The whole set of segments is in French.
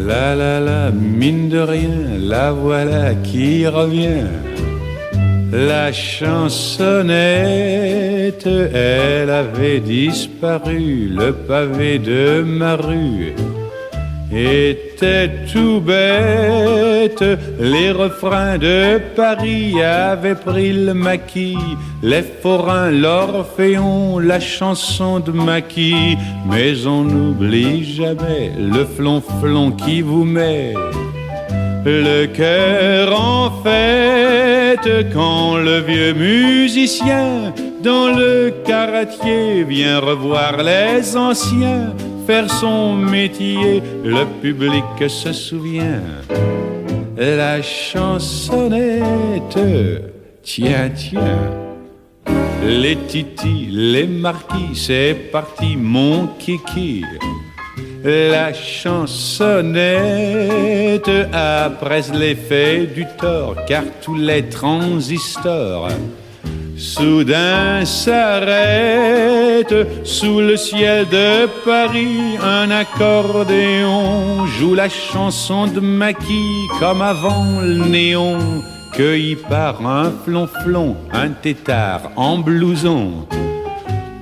la, mine de rien, la voilà qui revient. La chansonnette, elle avait disparu, le pavé de ma rue était tout bête. Les refrains de Paris avaient pris le maquis, les forains, l'orphéon, la chanson de maquis. Mais on n'oublie jamais le flonflon qui vous met le cœur en fête quand le vieux musicien dans le quartier vient revoir les anciens faire son métier. Le public se souvient. La chansonnette, tiens, tiens. Les titis, les marquis, c'est parti mon kiki. La chansonnette après l'effet du tort, car tous les transistors soudain s'arrête. Sous le ciel de Paris, un accordéon joue la chanson de Maquis comme avant le néon, cueilli par un flonflon, un tétard en blouson.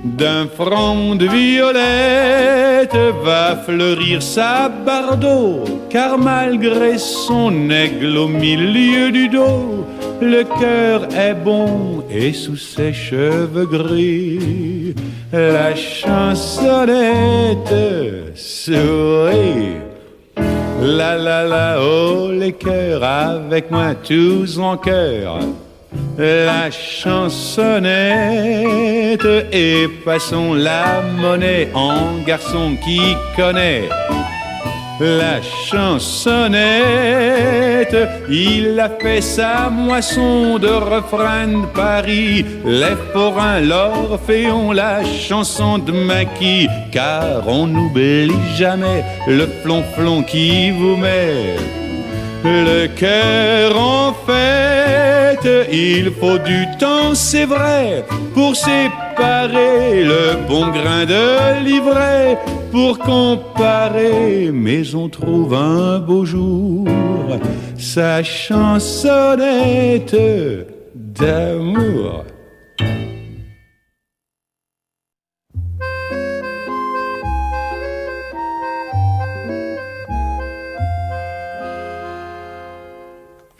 D'un front de violette va fleurir sa bardeau, car malgré son aigle au milieu du dos, le cœur est bon et sous ses cheveux gris, la chansonnette sourit. La, oh les cœurs, avec moi tous en chœur. La chansonnette et passons la monnaie en garçon qui connaît. La chansonnette, il a fait sa moisson de refrain de Paris, les forains, l'orphéon, la chanson de Maquis, car on n'oublie jamais le flonflon qui vous met le cœur en fête. Il faut du temps, c'est vrai, pour séparer le bon grain de l'ivraie, pour comparer, mais on trouve un beau jour sa chansonnette d'amour.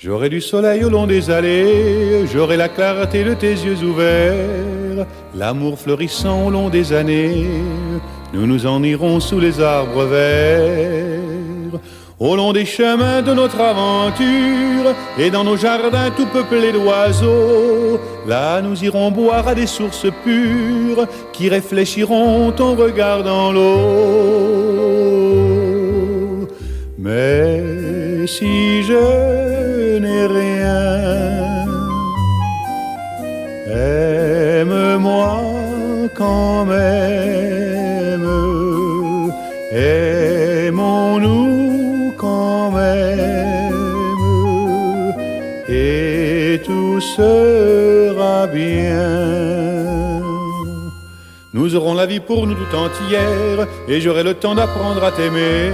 J'aurai du soleil au long des allées, j'aurai la clarté de tes yeux ouverts, l'amour fleurissant au long des années, nous nous en irons sous les arbres verts, au long des chemins de notre aventure, et dans nos jardins tout peuplés d'oiseaux, là nous irons boire à des sources pures, qui réfléchiront ton regard dans l'eau. Mais si je n'ai rien, aime-moi quand même, aimons-nous quand même, et tout sera bien. Nous aurons la vie pour nous tout entière, et j'aurai le temps d'apprendre à t'aimer,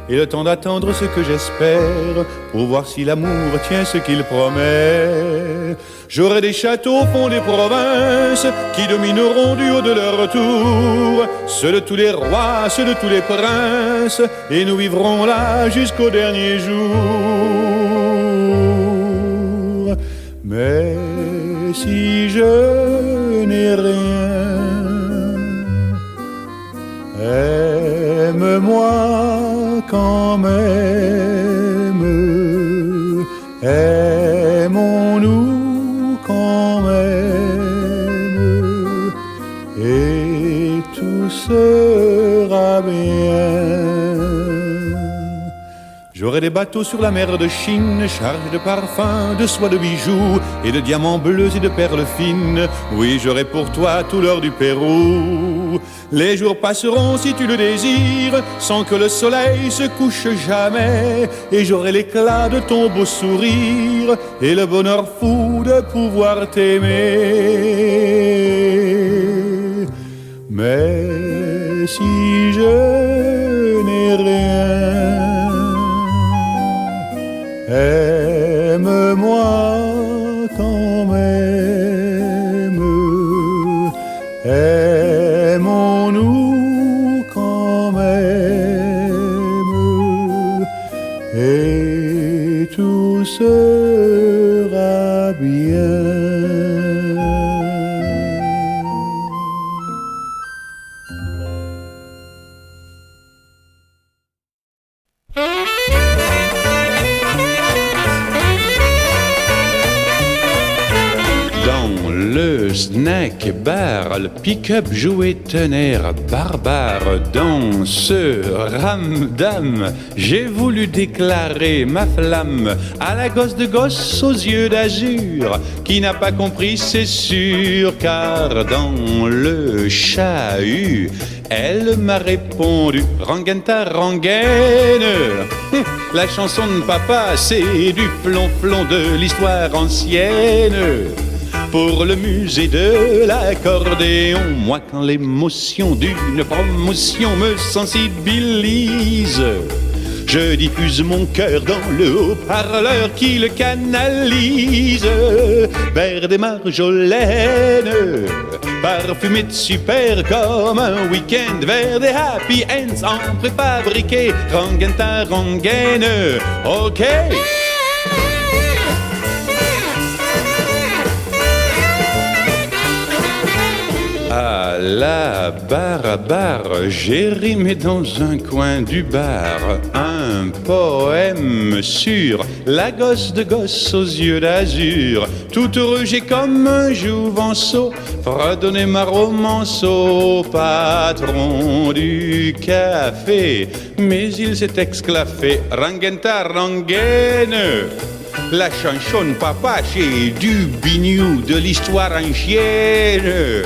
et le temps d'attendre ce que j'espère, pour voir si l'amour tient ce qu'il promet. J'aurai des châteaux au fond des provinces, qui domineront du haut de leur tour, ceux de tous les rois, ceux de tous les princes, et nous vivrons là jusqu'au dernier jour. Mais si je n'ai rien, aime-moi quand même, aimons-nous quand même, et tout sera bien. J'aurai des bateaux sur la mer de Chine, chargés de parfums, de soie, de bijoux, et de diamants bleus et de perles fines. Oui, j'aurai pour toi tout l'or du Pérou. Les jours passeront si tu le désires, sans que le soleil se couche jamais, et j'aurai l'éclat de ton beau sourire, et le bonheur fou de pouvoir t'aimer. Mais si je n'ai rien, Aime-moi quand même, aimons-nous quand même, et tout sera bien. Snack bar, le pick-up jouait tonnerre barbare. Dans ce ramdam, j'ai voulu déclarer ma flamme à la gosse de gosse aux yeux d'azur, qui n'a pas compris, c'est sûr, car dans le chahut, elle m'a répondu Rangenta rengaine. La chanson de papa, c'est du flonflon de l'histoire ancienne. Pour le musée de l'accordéon, moi quand l'émotion d'une promotion me sensibilise, je diffuse mon cœur dans le haut-parleur qui le canalise vers des marjolaines parfumées de super comme un week-end, vers des happy ends en préfabriqué. Rangenta rengaine, ok. À la barre à barre, j'ai rimé dans un coin du bar un poème sur la gosse de gosse aux yeux d'azur. Tout heureux, j'ai comme un jouvenceau fredonné ma romance au patron du café. Mais il s'est exclaffé Rangenta rengaine. La chanson papa, c'est du bignou de l'histoire ancienne.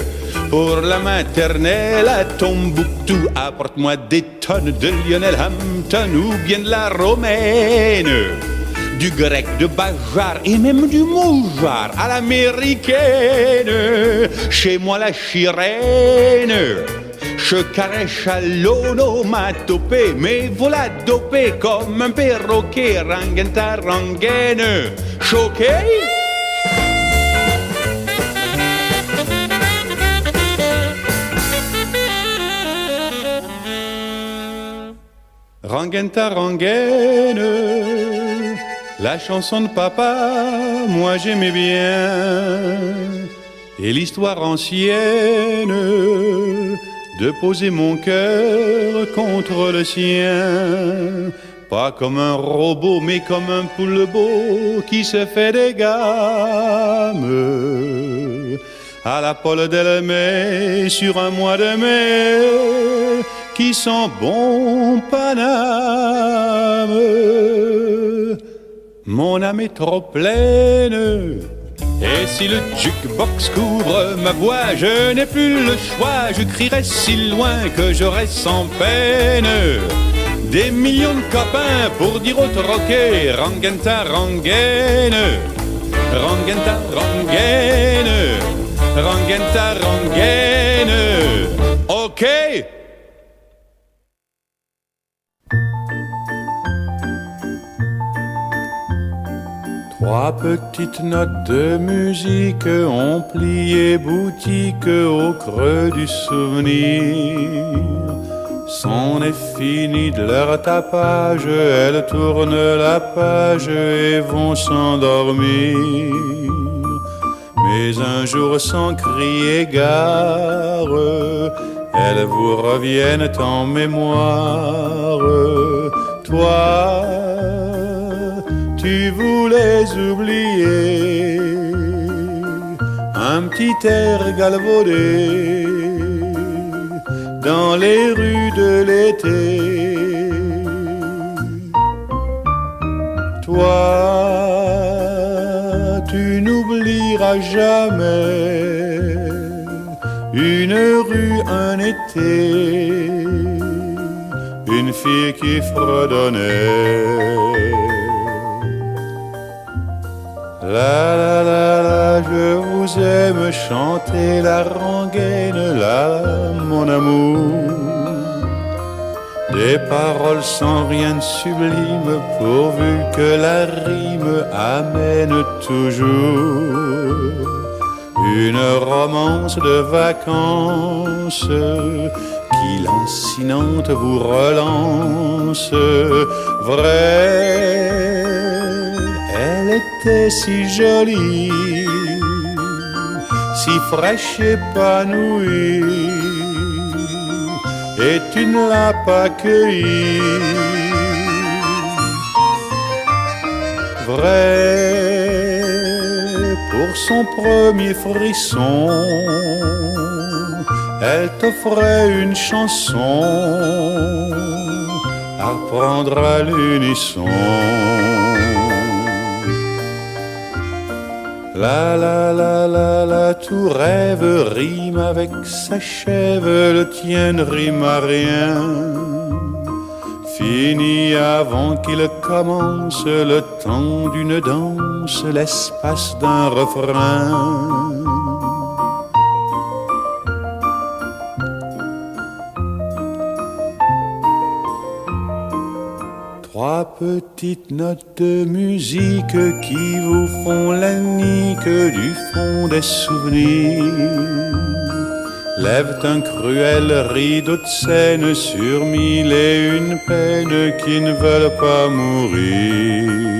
Pour la maternelle à Tombouctou, apporte-moi des tonnes de Lionel Hampton ou bien de la romaine, du grec de Bajar et même du Moujar à l'américaine. Chez moi la chirène, je caresse à l'onomatopée, mais voilà dopé comme un perroquet. Rangenta rengaine, choqué. Rangenta rengaine, la chanson de papa, moi j'aimais bien. Et l'histoire ancienne de poser mon cœur contre le sien. Pas comme un robot, mais comme un poulpeau qui se fait des gammes. À la Paul Delmé, sur un mois de mai, qui sent bon Paname. Mon âme est trop pleine, et si le jukebox couvre ma voix, je n'ai plus le choix, je crierai si loin que j'aurai sans peine des millions de copains pour dire au troquet Rangenta rengaine, Rangenta rengaine, Rangenta rengaine, ok. Trois petites notes de musique ont plié boutique au creux du souvenir. C'en est fini de leur tapage, elles tournent la page et vont s'endormir. Mais un jour sans crier gare, elles vous reviennent en mémoire. Toi, tu voulais oublier un petit air galvaudé dans les rues de l'été. Toi, tu n'oublieras jamais une rue, un été, une fille qui fredonnait. La la la la, je vous aime chanter la rengaine, la mon amour. des paroles sans rien de sublime, pourvu que la rime amène toujours une romance de vacances qui, lancinante, vous relance. Vrai, elle était si jolie, si fraîche, épanouie, et tu ne l'as pas cueillie. Vrai, pour son premier frisson, elle t'offrait une chanson à reprendre à l'unisson. La la la la la, tout rêve rime avec s'achève, le tien ne rime à rien. Fini avant qu'il commence le temps d'une danse, l'espace d'un refrain. Trois petites notes de musique qui vous font la nique du fond des souvenirs, lèvent un cruel rideau de scène sur mille et une peines qui ne veulent pas mourir.